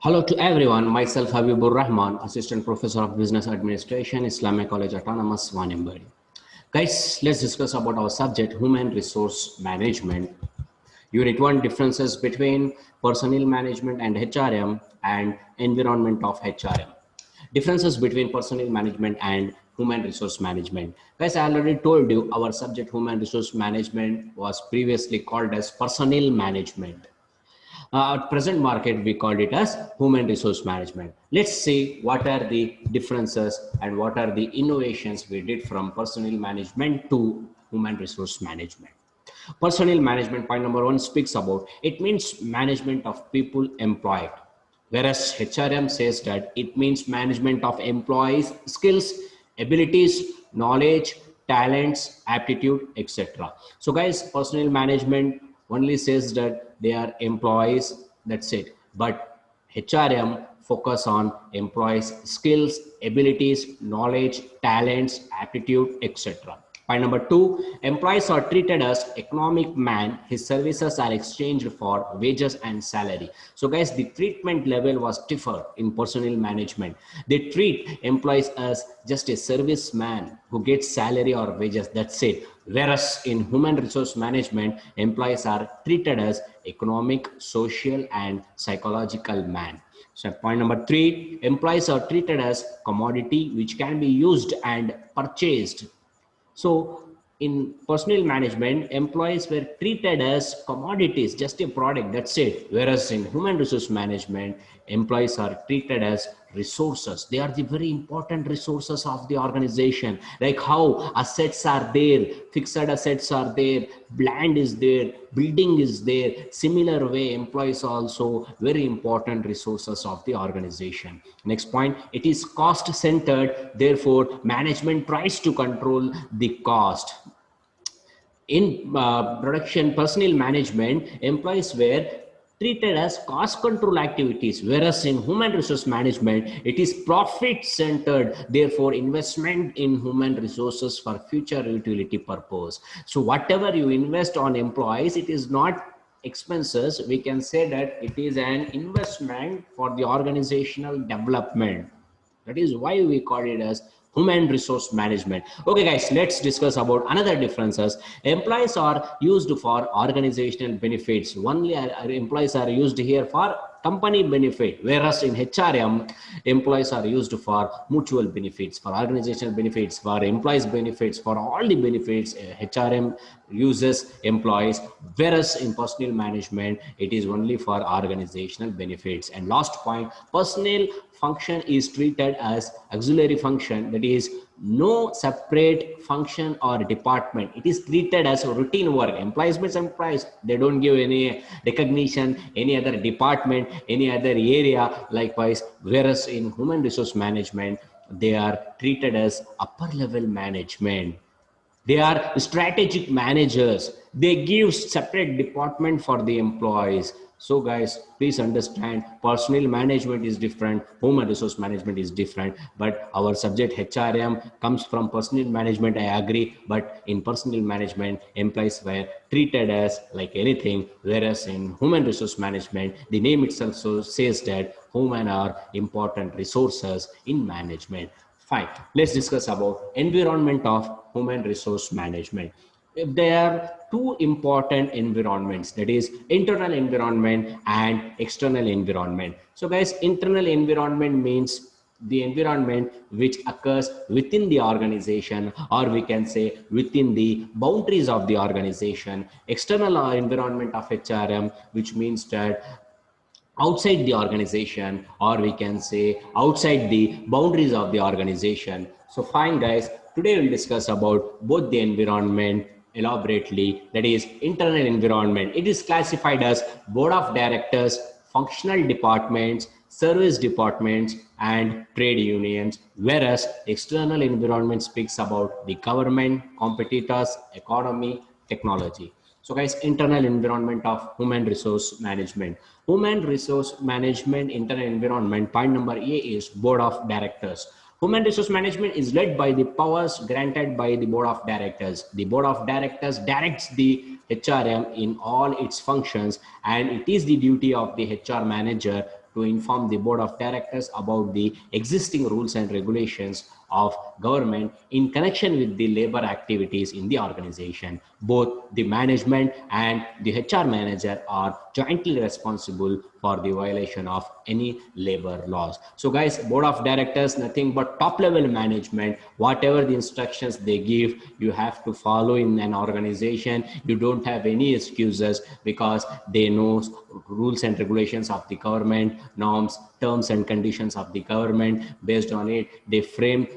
Hello to everyone. Myself Habibur Rahman, Assistant Professor of Business Administration, Islamic College Autonomous, Wanembari. Guys, let's discuss about our subject, Human Resource Management. Unit 1, differences between personnel management and HRM and environment of HRM. Differences between personnel management and human resource management. Guys, I already told you our subject, human resource management, was previously called as personnel management. At present market, we called it as human resource management. Let's see what are the differences and what are the innovations we did from personnel management to human resource management. Personnel management, point number 1, speaks about, it means management of people employed. Whereas HRM says that it means management of employees, skills, abilities, knowledge, talents, aptitude, etc. So guys, personnel management only says that they are employees, that's it. But HRM focus on employees' skills, abilities, knowledge, talents, aptitude, etc. Point number 2, employees are treated as economic man. His services are exchanged for wages and salary. So guys, the treatment level was different in personnel management. They treat employees as just a serviceman who gets salary or wages, that's it. Whereas in human resource management, employees are treated as economic, social, and psychological man. So point number 3, employees are treated as commodity which can be used and purchased. So in personnel management, employees were treated as commodities, just a product, that's it. Whereas in human resource management, employees are treated as resources. They are the very important resources of the organization. Like how assets are there, fixed assets are there, land is there, building is there. Similar way, employees are also very important resources of the organization. Next point, it is cost centered. Therefore, management tries to control the cost. In production personnel management, employees were treated as cost control activities, whereas in human resource management, it is profit centered. Therefore, investment in human resources for future utility purpose. So whatever you invest on employees, it is not expenses. We can say that it is an investment for the organizational development. That is why we call it as human resource management. Okay guys, let's discuss about another differences. Employees are used for organizational benefits. Only employees are used here for company benefit, whereas in HRM, employees are used for mutual benefits, for organizational benefits, for employees benefits, for all the benefits. HRM uses employees, whereas in personnel management, it is only for organizational benefits. And last point, personnel function is treated as auxiliary function, that is no separate function or department. It is treated as a routine work. Employees means employees, they don't give any recognition, any other department, any other area. Likewise, whereas in human resource management, they are treated as upper level management. They are strategic managers. They give separate department for the employees. So guys, please understand, personnel management is different, human resource management is different, but our subject HRM comes from personnel management, I agree, but in personnel management, employees were treated as like anything, whereas in human resource management, the name itself says that human are important resources in management. Fine. Let's discuss about environment of human resource management. There are two important environments, that is internal environment and external environment. So guys, internal environment means the environment which occurs within the organization, or we can say within the boundaries of the organization. External environment of HRM, which means that outside the organization, or we can say outside the boundaries of the organization. So fine guys, today we'll discuss about both the environment elaborately. That is internal environment, it is classified as board of directors, functional departments, service departments, and trade unions, whereas external environment speaks about the government, competitors, economy, technology. So guys, internal environment of human resource management. Human resource management, internal environment, point number A is board of directors. Human resource management is led by the powers granted by the board of directors. The board of directors directs the HRM in all its functions, and it is the duty of the HR manager to inform the board of directors about the existing rules and regulations of government in connection with the labor activities in the organization. Both the management and the HR manager are jointly responsible for the violation of any labor laws. So guys, board of directors, nothing but top level management. Whatever the instructions they give, you have to follow in an organization. You don't have any excuses, because they know rules and regulations of the government, norms, terms and conditions of the government. Based on it, they frame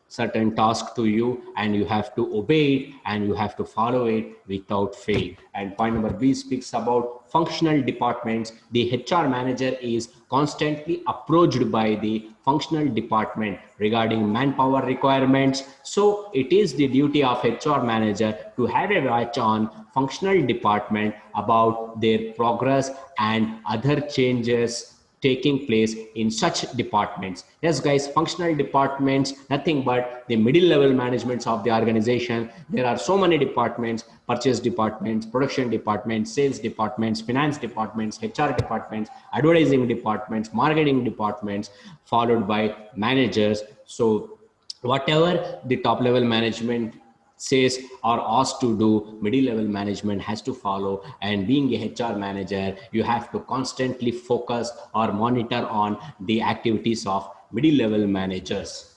certain task to you, and you have to obey it, and you have to follow it without fail. And point number B speaks about functional departments. The HR manager is constantly approached by the functional department regarding manpower requirements. So it is the duty of HR manager to have a watch on functional department about their progress and other changes taking place in such departments. Yes guys, functional departments, nothing but the middle level managements of the organization. There are so many departments: purchase departments, production departments, sales departments, finance departments, HR departments, advertising departments, marketing departments, followed by managers. So whatever the top level management says or asked to do, middle level management has to follow. And being a HR manager, you have to constantly focus or monitor on the activities of middle level managers.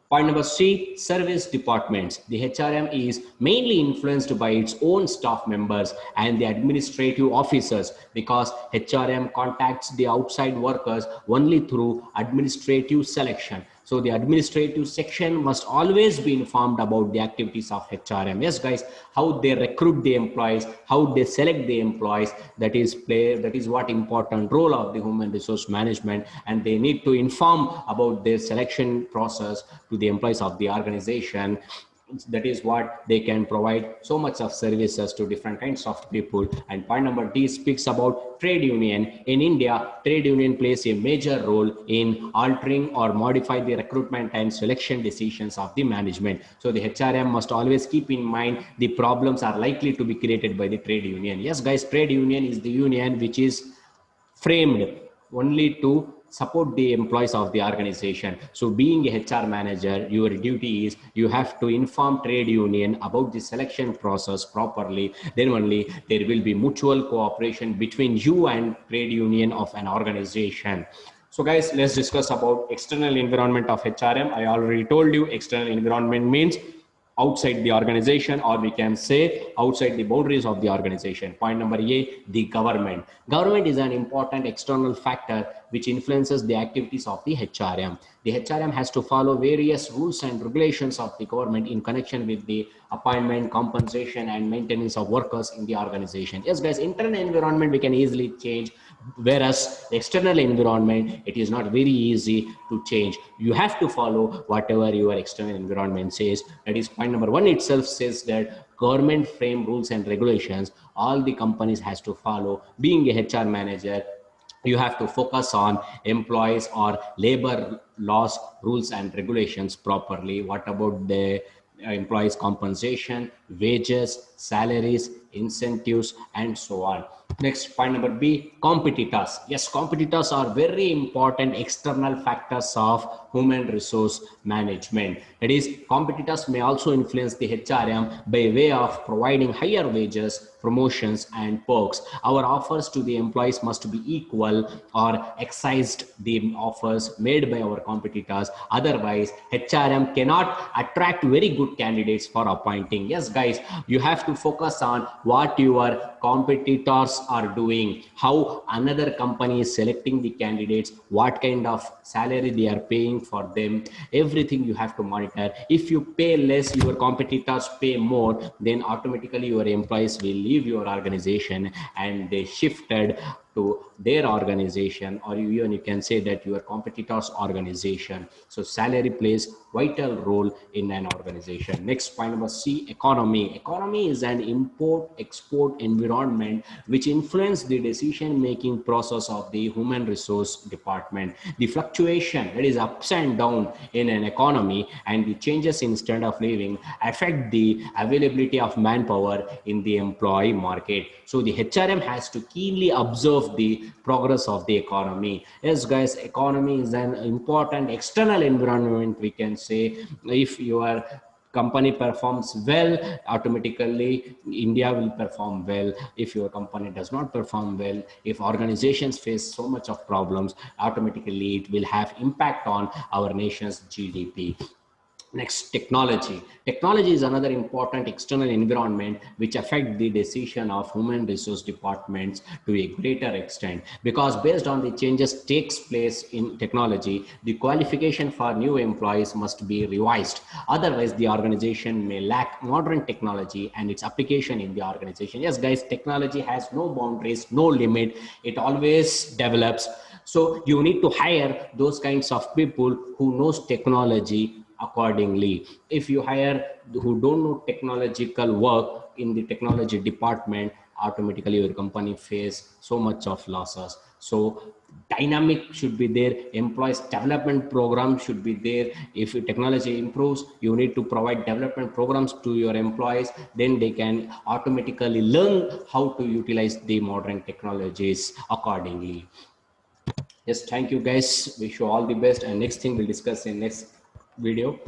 Point number C, service departments. The HRM is mainly influenced by its own staff members and the administrative officers, because HRM contacts the outside workers only through administrative selection. So the administrative section must always be informed about the activities of HRM. Yes guys, how they recruit the employees, how they select the employees, that is what important role of the human resource management, and they need to inform about their selection process to the employees of the organization. That is what they can provide so much of services to different kinds of people. And point number D speaks about trade union. In India, trade union plays a major role in altering or modify the recruitment and selection decisions of the management. So the HRM must always keep in mind the problems are likely to be created by the trade union. Yes guys, trade union is the union which is framed only to support the employees of the organization. So being a HR manager, your duty is you have to inform trade union about the selection process properly. Then only there will be mutual cooperation between you and trade union of an organization. So guys, let's discuss about external environment of HRM. I already told you external environment means outside the organization, or we can say outside the boundaries of the organization. Point number A, the government. Government is an important external factor which influences the activities of the HRM. The HRM has to follow various rules and regulations of the government in connection with the appointment, compensation, and maintenance of workers in the organization. Yes guys, internal environment we can easily change, whereas external environment, it is not very easy to change. You have to follow whatever your external environment says. That is point number 1 itself says that government frame rules and regulations, all the companies has to follow. Being a HR manager, you have to focus on employees or labor laws, rules and regulations properly. What about the employees compensation, wages, salaries, incentives, and so on. Next, point number B, competitors. Yes, competitors are very important external factors of human resource management. That is, competitors may also influence the HRM by way of providing higher wages, promotions, and perks. Our offers to the employees must be equal or excised the offers made by our competitors. Otherwise, HRM cannot attract very good candidates for appointing. Yes, guys, you have to focus on what your competitors are doing, how another company is selecting the candidates, what kind of salary they are paying for them. Everything you have to monitor. If you pay less, your competitors pay more, then automatically your employees will leave your organization and they shifted to their organization, or even you can say that your competitors organization. So salary plays vital role in an organization. Next, point number C, economy. Economy is an import export environment which influence the decision making process of the human resource department. The fluctuation, that is ups and down in an economy, and the changes in standard of living affect the availability of manpower in the employee market. So the HRM has to keenly observe shows the progress of the economy. Yes, guys, economy is an important external environment, we can say. If your company performs well, automatically India will perform well. If your company does not perform well, if organizations face so much of problems, automatically it will have impact on our nation's GDP. Next, technology. Technology is another important external environment which affect the decision of human resource departments to a greater extent, because based on the changes takes place in technology, the qualification for new employees must be revised. Otherwise, the organization may lack modern technology and its application in the organization. Yes, guys, technology has no boundaries, no limit. It always develops. So you need to hire those kinds of people who knows technology accordingly. If you hire who don't know technological work in the technology department, automatically your company face so much of losses. So dynamic should be there, employees development program should be there. If technology improves, you need to provide development programs to your employees, then they can automatically learn how to utilize the modern technologies accordingly. Yes, thank you guys, wish you all the best, and next thing we'll discuss in next video.